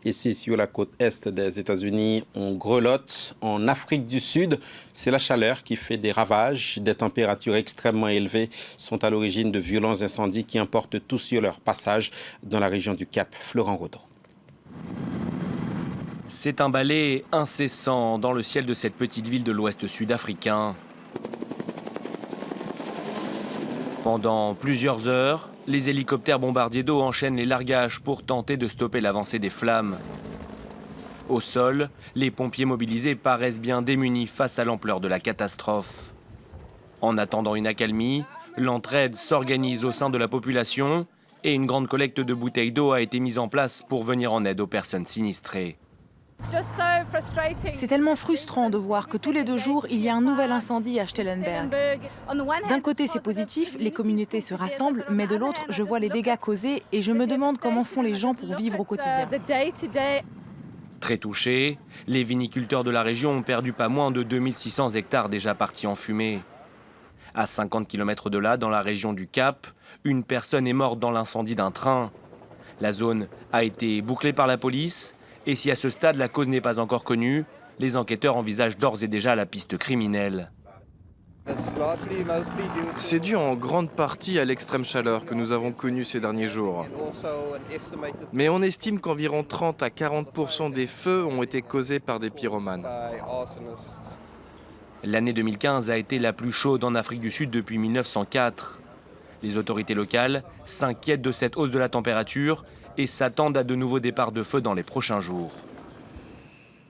Ici, sur la côte est des États-Unis, on grelotte. En Afrique du Sud, c'est la chaleur qui fait des ravages. Des températures extrêmement élevées sont à l'origine de violents incendies qui emportent tout sur leur passage dans la région du Cap. Florent Rodon. C'est un balai incessant dans le ciel de cette petite ville de l'ouest sud-africain. Pendant plusieurs heures, les hélicoptères bombardiers d'eau enchaînent les largages pour tenter de stopper l'avancée des flammes. Au sol, les pompiers mobilisés paraissent bien démunis face à l'ampleur de la catastrophe. En attendant une accalmie, l'entraide s'organise au sein de la population et une grande collecte de bouteilles d'eau a été mise en place pour venir en aide aux personnes sinistrées. C'est tellement frustrant de voir que tous les 2 jours, il y a un nouvel incendie à Stellenberg. D'un côté, c'est positif, les communautés se rassemblent, mais de l'autre, je vois les dégâts causés et je me demande comment font les gens pour vivre au quotidien. Très touchés, les viniculteurs de la région ont perdu pas moins de 2600 hectares déjà partis en fumée. À 50 km de là, dans la région du Cap, une personne est morte dans l'incendie d'un train. La zone a été bouclée par la police. Et si à ce stade la cause n'est pas encore connue, les enquêteurs envisagent d'ores et déjà la piste criminelle. C'est dû en grande partie à l'extrême chaleur que nous avons connue ces derniers jours. Mais on estime qu'environ 30 à 40% des feux ont été causés par des pyromanes. L'année 2015 a été la plus chaude en Afrique du Sud depuis 1904. Les autorités locales s'inquiètent de cette hausse de la température et s'attendent à de nouveaux départs de feu dans les prochains jours.